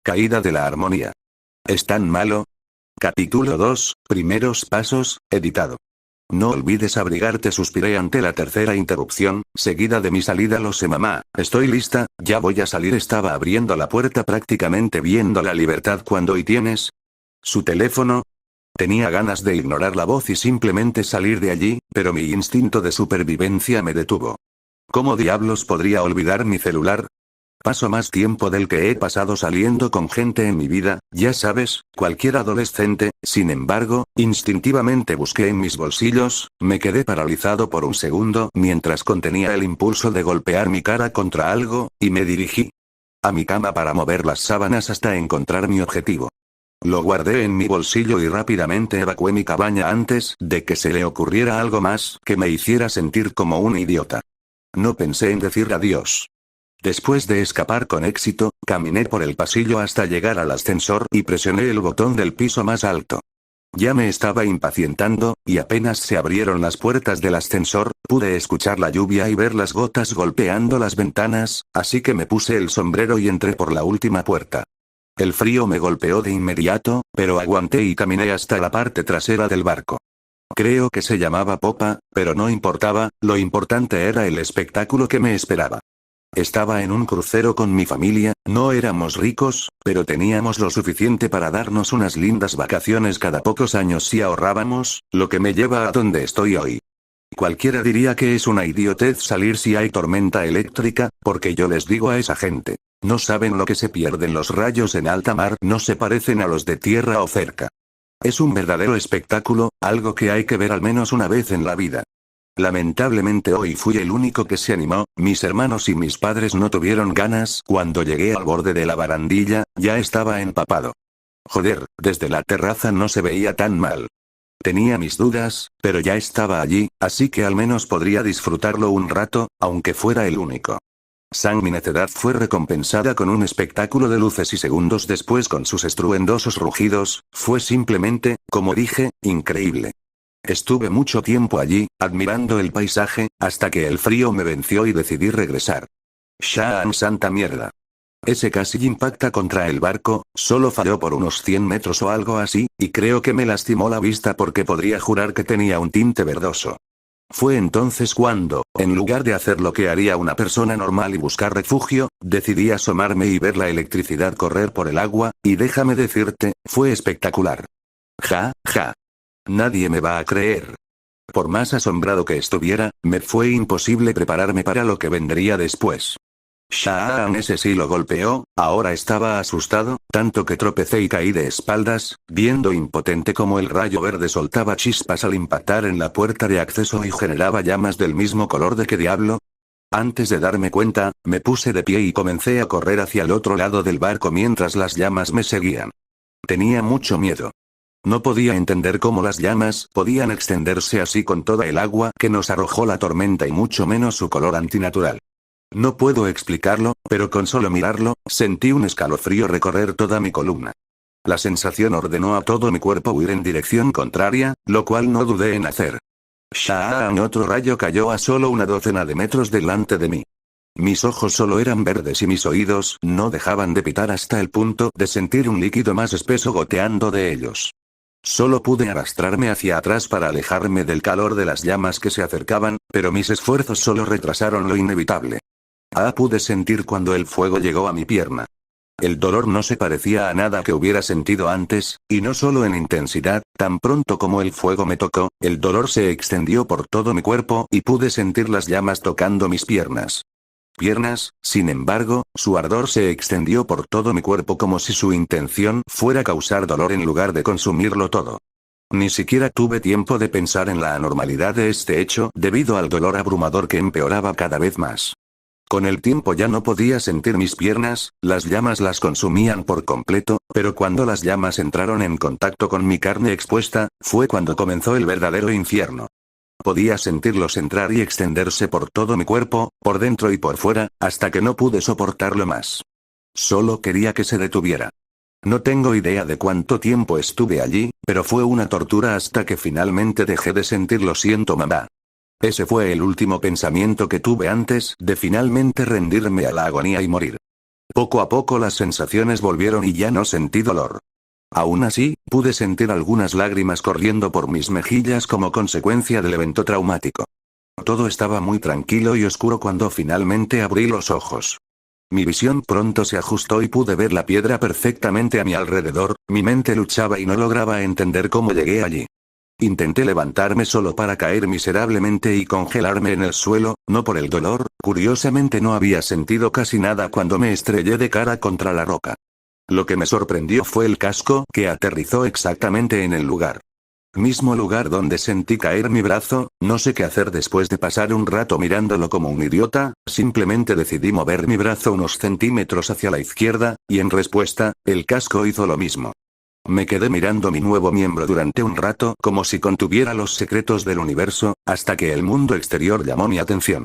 Caída de la armonía. ¿Es tan malo? Capítulo 2, primeros pasos, editado. No olvides abrigarte, suspiré ante la tercera interrupción, seguida de mi salida. Lo sé, mamá, estoy lista, ya voy a salir. Estaba abriendo la puerta prácticamente viendo la libertad cuando ¿y tienes? ¿Su teléfono? Tenía ganas de ignorar la voz y simplemente salir de allí, pero mi instinto de supervivencia me detuvo. ¿Cómo diablos podría olvidar mi celular? Paso más tiempo del que he pasado saliendo con gente en mi vida, ya sabes, cualquier adolescente. Sin embargo, instintivamente busqué en mis bolsillos, me quedé paralizado por un segundo mientras contenía el impulso de golpear mi cara contra algo, y me dirigí a mi cama para mover las sábanas hasta encontrar mi objetivo. Lo guardé en mi bolsillo y rápidamente evacué mi cabaña antes de que se le ocurriera algo más que me hiciera sentir como un idiota. No pensé en decir adiós. Después de escapar con éxito, caminé por el pasillo hasta llegar al ascensor y presioné el botón del piso más alto. Ya me estaba impacientando, y apenas se abrieron las puertas del ascensor, pude escuchar la lluvia y ver las gotas golpeando las ventanas, así que me puse el sombrero y entré por la última puerta. El frío me golpeó de inmediato, pero aguanté y caminé hasta la parte trasera del barco. Creo que se llamaba popa, pero no importaba, lo importante era el espectáculo que me esperaba. Estaba en un crucero con mi familia, no éramos ricos, pero teníamos lo suficiente para darnos unas lindas vacaciones cada pocos años si ahorrábamos, lo que me lleva a donde estoy hoy. Cualquiera diría que es una idiotez salir si hay tormenta eléctrica, porque yo les digo a esa gente, no saben lo que se pierden los rayos en alta mar, no se parecen a los de tierra o cerca. Es un verdadero espectáculo, algo que hay que ver al menos una vez en la vida. Lamentablemente hoy fui el único que se animó, mis hermanos y mis padres no tuvieron ganas. Cuando llegué al borde de la barandilla, ya estaba empapado. Joder, desde la terraza no se veía tan mal. Tenía mis dudas, pero ya estaba allí, así que al menos podría disfrutarlo un rato, aunque fuera el único. Mi necedad fue recompensada con un espectáculo de luces y segundos después con sus estruendosos rugidos, fue simplemente, como dije, increíble. Estuve mucho tiempo allí, admirando el paisaje, hasta que el frío me venció y decidí regresar. ¡Shaan santa mierda! Ese casi impacta contra el barco, solo falló por unos 100 metros o algo así, y creo que me lastimó la vista porque podría jurar que tenía un tinte verdoso. Fue entonces cuando, en lugar de hacer lo que haría una persona normal y buscar refugio, decidí asomarme y ver la electricidad correr por el agua, y déjame decirte, fue espectacular. Ja, ja. Nadie me va a creer. Por más asombrado que estuviera, me fue imposible prepararme para lo que vendría después. Shaan ese sí lo golpeó, ahora estaba asustado, tanto que tropecé y caí de espaldas, viendo impotente como el rayo verde soltaba chispas al impactar en la puerta de acceso y generaba llamas del mismo color de ¿qué diablo? Antes de darme cuenta, me puse de pie y comencé a correr hacia el otro lado del barco mientras las llamas me seguían. Tenía mucho miedo. No podía entender cómo las llamas podían extenderse así con toda el agua que nos arrojó la tormenta y mucho menos su color antinatural. No puedo explicarlo, pero con solo mirarlo, sentí un escalofrío recorrer toda mi columna. La sensación ordenó a todo mi cuerpo huir en dirección contraria, lo cual no dudé en hacer. ¡Shaan! Otro rayo cayó a solo una docena de metros delante de mí. Mis ojos solo eran verdes y mis oídos no dejaban de pitar hasta el punto de sentir un líquido más espeso goteando de ellos. Solo pude arrastrarme hacia atrás para alejarme del calor de las llamas que se acercaban, pero mis esfuerzos solo retrasaron lo inevitable. Pude sentir cuando el fuego llegó a mi pierna. El dolor no se parecía a nada que hubiera sentido antes, y no solo en intensidad, tan pronto como el fuego me tocó, el dolor se extendió por todo mi cuerpo y pude sentir las llamas tocando mis piernas. Sin embargo, su ardor se extendió por todo mi cuerpo como si su intención fuera causar dolor en lugar de consumirlo todo. Ni siquiera tuve tiempo de pensar en la anormalidad de este hecho debido al dolor abrumador que empeoraba cada vez más. Con el tiempo ya no podía sentir mis piernas, las llamas las consumían por completo, pero cuando las llamas entraron en contacto con mi carne expuesta, fue cuando comenzó el verdadero infierno. Podía sentirlos entrar y extenderse por todo mi cuerpo, por dentro y por fuera, hasta que no pude soportarlo más. Solo quería que se detuviera. No tengo idea de cuánto tiempo estuve allí, pero fue una tortura hasta que finalmente dejé de sentir lo siento mamá. Ese fue el último pensamiento que tuve antes de finalmente rendirme a la agonía y morir. Poco a poco las sensaciones volvieron y ya no sentí dolor. Aún así, pude sentir algunas lágrimas corriendo por mis mejillas como consecuencia del evento traumático. Todo estaba muy tranquilo y oscuro cuando finalmente abrí los ojos. Mi visión pronto se ajustó y pude ver la piedra perfectamente a mi alrededor, mi mente luchaba y no lograba entender cómo llegué allí. Intenté levantarme solo para caer miserablemente y congelarme en el suelo, no por el dolor, curiosamente no había sentido casi nada cuando me estrellé de cara contra la roca. Lo que me sorprendió fue el casco, que aterrizó exactamente en el lugar. Mismo lugar donde sentí caer mi brazo. No sé qué hacer después de pasar un rato mirándolo como un idiota, simplemente decidí mover mi brazo unos centímetros hacia la izquierda, y en respuesta, el casco hizo lo mismo. Me quedé mirando mi nuevo miembro durante un rato como si contuviera los secretos del universo, hasta que el mundo exterior llamó mi atención.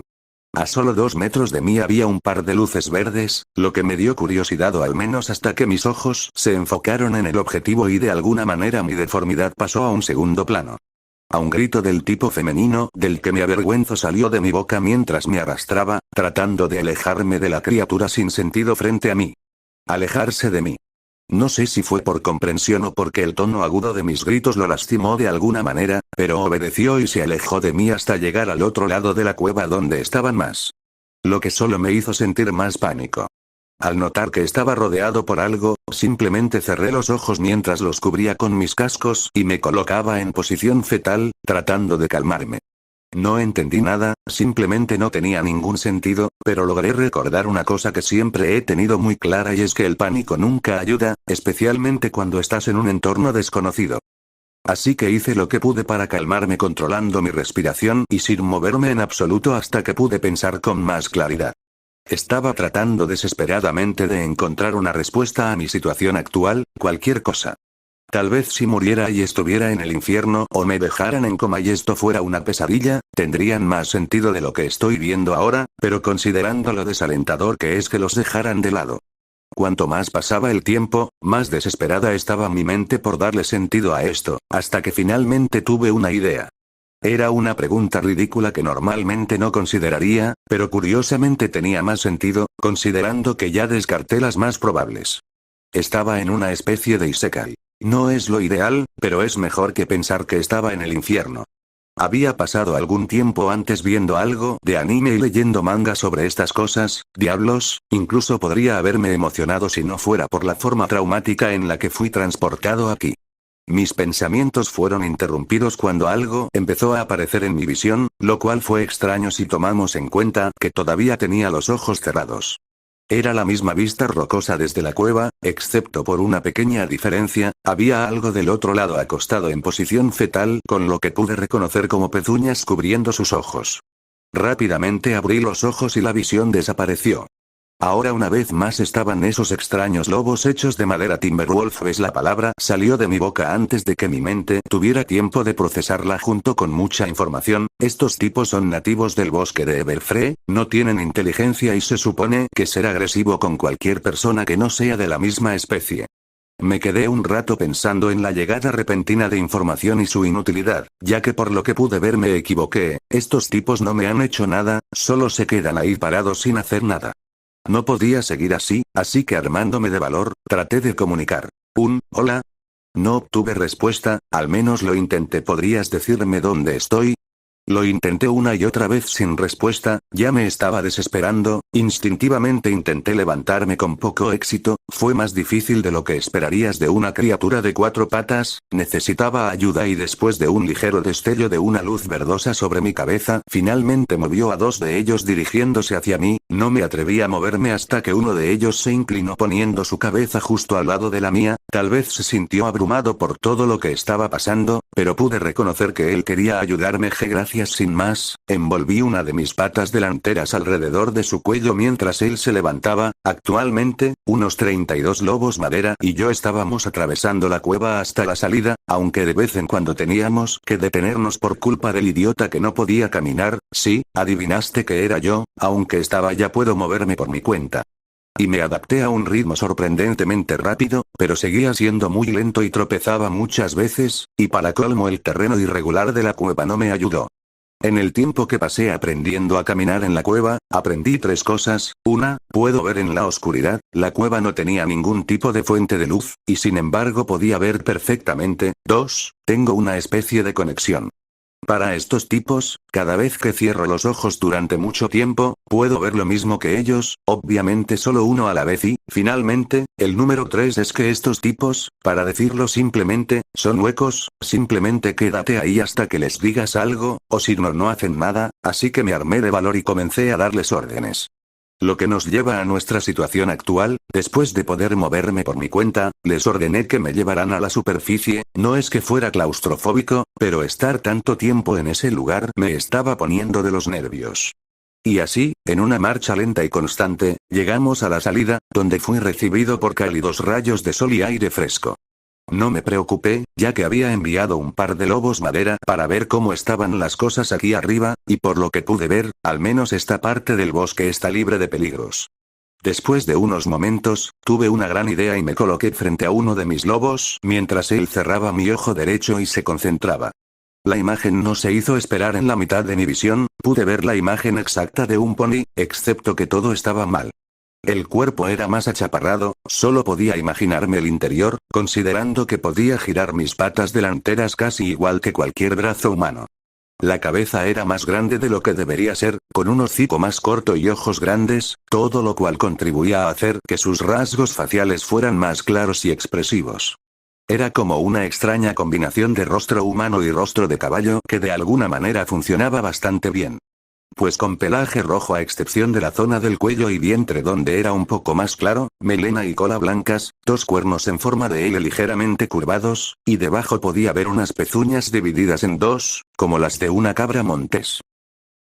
A solo 2 metros de mí había un par de luces verdes, lo que me dio curiosidad o al menos hasta que mis ojos se enfocaron en el objetivo y de alguna manera mi deformidad pasó a un segundo plano. A un grito del tipo femenino del que me avergüenzo salió de mi boca mientras me arrastraba, tratando de alejarme de la criatura sin sentido frente a mí. Alejarse de mí. No sé si fue por comprensión o porque el tono agudo de mis gritos lo lastimó de alguna manera, pero obedeció y se alejó de mí hasta llegar al otro lado de la cueva donde estaban más. Lo que solo me hizo sentir más pánico. Al notar que estaba rodeado por algo, simplemente cerré los ojos mientras los cubría con mis cascos y me colocaba en posición fetal, tratando de calmarme. No entendí nada, simplemente no tenía ningún sentido, pero logré recordar una cosa que siempre he tenido muy clara y es que el pánico nunca ayuda, especialmente cuando estás en un entorno desconocido. Así que hice lo que pude para calmarme controlando mi respiración y sin moverme en absoluto hasta que pude pensar con más claridad. Estaba tratando desesperadamente de encontrar una respuesta a mi situación actual, cualquier cosa. Tal vez si muriera y estuviera en el infierno o me dejaran en coma y esto fuera una pesadilla, tendrían más sentido de lo que estoy viendo ahora, pero considerando lo desalentador que es que los dejaran de lado. Cuanto más pasaba el tiempo, más desesperada estaba mi mente por darle sentido a esto, hasta que finalmente tuve una idea. Era una pregunta ridícula que normalmente no consideraría, pero curiosamente tenía más sentido, considerando que ya descarté las más probables. Estaba en una especie de isekai. No es lo ideal, pero es mejor que pensar que estaba en el infierno. Había pasado algún tiempo antes viendo algo de anime y leyendo manga sobre estas cosas, diablos, incluso podría haberme emocionado si no fuera por la forma traumática en la que fui transportado aquí. Mis pensamientos fueron interrumpidos cuando algo empezó a aparecer en mi visión, lo cual fue extraño si tomamos en cuenta que todavía tenía los ojos cerrados. Era la misma vista rocosa desde la cueva, excepto por una pequeña diferencia, había algo del otro lado acostado en posición fetal con lo que pude reconocer como pezuñas cubriendo sus ojos. Rápidamente abrí los ojos y la visión desapareció. Ahora una vez más estaban esos extraños lobos hechos de madera. Timberwolf es la palabra, salió de mi boca antes de que mi mente tuviera tiempo de procesarla junto con mucha información. Estos tipos son nativos del bosque de Everfree, no tienen inteligencia y se supone que ser agresivo con cualquier persona que no sea de la misma especie. Me quedé un rato pensando en la llegada repentina de información y su inutilidad, ya que por lo que pude ver me equivoqué, estos tipos no me han hecho nada, solo se quedan ahí parados sin hacer nada. No podía seguir así que armándome de valor, traté de comunicar. Hola. No obtuve respuesta, al menos lo intenté. ¿Podrías decirme dónde estoy? Lo intenté una y otra vez sin respuesta, ya me estaba desesperando, instintivamente intenté levantarme con poco éxito, fue más difícil de lo que esperarías de una criatura de 4 patas, necesitaba ayuda y después de un ligero destello de una luz verdosa sobre mi cabeza, finalmente movió a 2 de ellos dirigiéndose hacia mí, no me atreví a moverme hasta que uno de ellos se inclinó poniendo su cabeza justo al lado de la mía, tal vez se sintió abrumado por todo lo que estaba pasando, pero pude reconocer que él quería ayudarme. Gracias. Sin más, envolví una de mis patas delanteras alrededor de su cuello mientras él se levantaba. Actualmente, unos 32 lobos madera y yo estábamos atravesando la cueva hasta la salida, aunque de vez en cuando teníamos que detenernos por culpa del idiota que no podía caminar. Sí, adivinaste que era yo, aunque estaba ya puedo moverme por mi cuenta. Y me adapté a un ritmo sorprendentemente rápido, pero seguía siendo muy lento y tropezaba muchas veces, y para colmo el terreno irregular de la cueva no me ayudó. En el tiempo que pasé aprendiendo a caminar en la cueva, aprendí 3 cosas. 1, puedo ver en la oscuridad. La cueva no tenía ningún tipo de fuente de luz, y sin embargo podía ver perfectamente. 2, tengo una especie de conexión. Para estos tipos, cada vez que cierro los ojos durante mucho tiempo, puedo ver lo mismo que ellos, obviamente solo uno a la vez y, finalmente, el número 3 es que estos tipos, para decirlo simplemente, son huecos, simplemente quédate ahí hasta que les digas algo, o si no hacen nada, así que me armé de valor y comencé a darles órdenes. Lo que nos lleva a nuestra situación actual. Después de poder moverme por mi cuenta, les ordené que me llevaran a la superficie. No es que fuera claustrofóbico, pero estar tanto tiempo en ese lugar me estaba poniendo de los nervios. Y así, en una marcha lenta y constante, llegamos a la salida, donde fui recibido por cálidos rayos de sol y aire fresco. No me preocupé, ya que había enviado un par de lobos madera para ver cómo estaban las cosas aquí arriba, y por lo que pude ver, al menos esta parte del bosque está libre de peligros. Después de unos momentos, tuve una gran idea y me coloqué frente a uno de mis lobos mientras él cerraba mi ojo derecho y se concentraba. La imagen no se hizo esperar. En la mitad de mi visión, pude ver la imagen exacta de un pony, excepto que todo estaba mal. El cuerpo era más achaparrado, solo podía imaginarme el interior, considerando que podía girar mis patas delanteras casi igual que cualquier brazo humano. La cabeza era más grande de lo que debería ser, con un hocico más corto y ojos grandes, todo lo cual contribuía a hacer que sus rasgos faciales fueran más claros y expresivos. Era como una extraña combinación de rostro humano y rostro de caballo que de alguna manera funcionaba bastante bien. Pues con pelaje rojo a excepción de la zona del cuello y vientre donde era un poco más claro, melena y cola blancas, 2 cuernos en forma de L ligeramente curvados, y debajo podía ver unas pezuñas divididas en 2, como las de una cabra montés.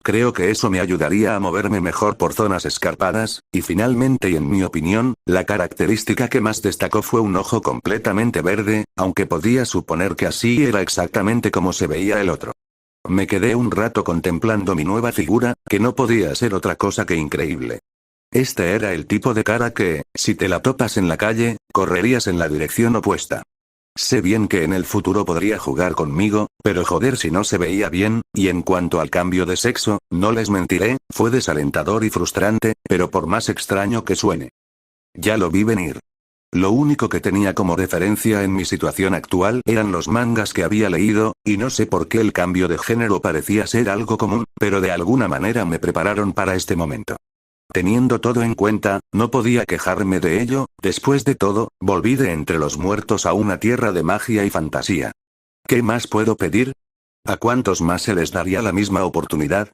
Creo que eso me ayudaría a moverme mejor por zonas escarpadas, y finalmente y en mi opinión, la característica que más destacó fue un ojo completamente verde, aunque podía suponer que así era exactamente como se veía el otro. Me quedé un rato contemplando mi nueva figura, que no podía ser otra cosa que increíble. Este era el tipo de cara que, si te la topas en la calle, correrías en la dirección opuesta. Sé bien que en el futuro podría jugar conmigo, pero joder si no se veía bien, y en cuanto al cambio de sexo, no les mentiré, fue desalentador y frustrante, pero por más extraño que suene. Ya lo vi venir. Lo único que tenía como referencia en mi situación actual eran los mangas que había leído, y no sé por qué el cambio de género parecía ser algo común, pero de alguna manera me prepararon para este momento. Teniendo todo en cuenta, no podía quejarme de ello. Después de todo, volví de entre los muertos a una tierra de magia y fantasía. ¿Qué más puedo pedir? ¿A cuántos más se les daría la misma oportunidad?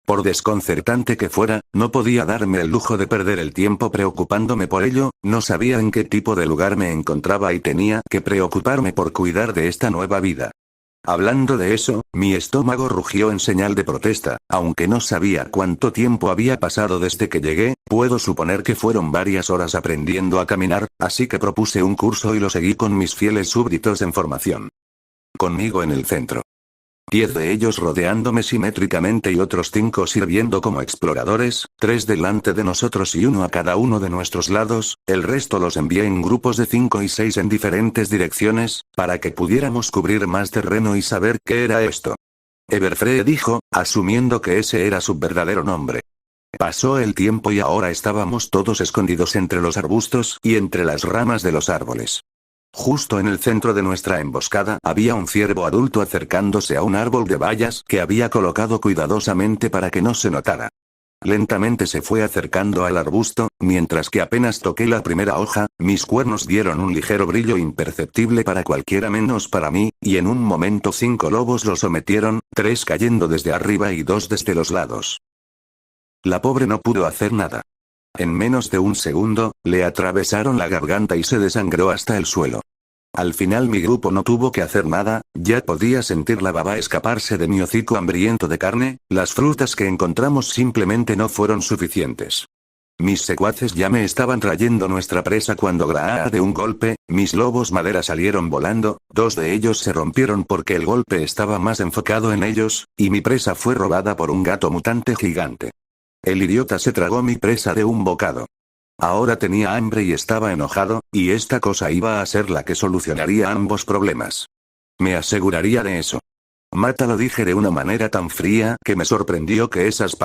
Por desconcertante que fuera, no podía darme el lujo de perder el tiempo preocupándome por ello. No sabía en qué tipo de lugar me encontraba y tenía que preocuparme por cuidar de esta nueva vida. Hablando de eso, mi estómago rugió en señal de protesta. Aunque no sabía cuánto tiempo había pasado desde que llegué, puedo suponer que fueron varias horas aprendiendo a caminar, así que propuse un curso y lo seguí con mis fieles súbditos en formación. Conmigo en el centro. 10 de ellos rodeándome simétricamente y otros 5 sirviendo como exploradores, 3 delante de nosotros y 1 a cada uno de nuestros lados. El resto los envié en grupos de 5 y 6 en diferentes direcciones, para que pudiéramos cubrir más terreno y saber qué era esto. Everfree dijo, asumiendo que ese era su verdadero nombre. Pasó el tiempo y ahora estábamos todos escondidos entre los arbustos y entre las ramas de los árboles. Justo en el centro de nuestra emboscada había un ciervo adulto acercándose a un árbol de bayas que había colocado cuidadosamente para que no se notara. Lentamente se fue acercando al arbusto, mientras que apenas toqué la primera hoja, mis cuernos dieron un ligero brillo imperceptible para cualquiera menos para mí, y en un momento 5 lobos lo sometieron, 3 cayendo desde arriba y 2 desde los lados. La pobre no pudo hacer nada. En menos de un segundo, le atravesaron la garganta y se desangró hasta el suelo. Al final mi grupo no tuvo que hacer nada, ya podía sentir la baba escaparse de mi hocico hambriento de carne. Las frutas que encontramos simplemente no fueron suficientes. Mis secuaces ya me estaban trayendo nuestra presa cuando de un golpe, mis lobos madera salieron volando, 2 de ellos se rompieron porque el golpe estaba más enfocado en ellos, y mi presa fue robada por un gato mutante gigante. El idiota se tragó mi presa de un bocado. Ahora tenía hambre y estaba enojado, y esta cosa iba a ser la que solucionaría ambos problemas. Me aseguraría de eso. Mátalo, dije de una manera tan fría que me sorprendió que esas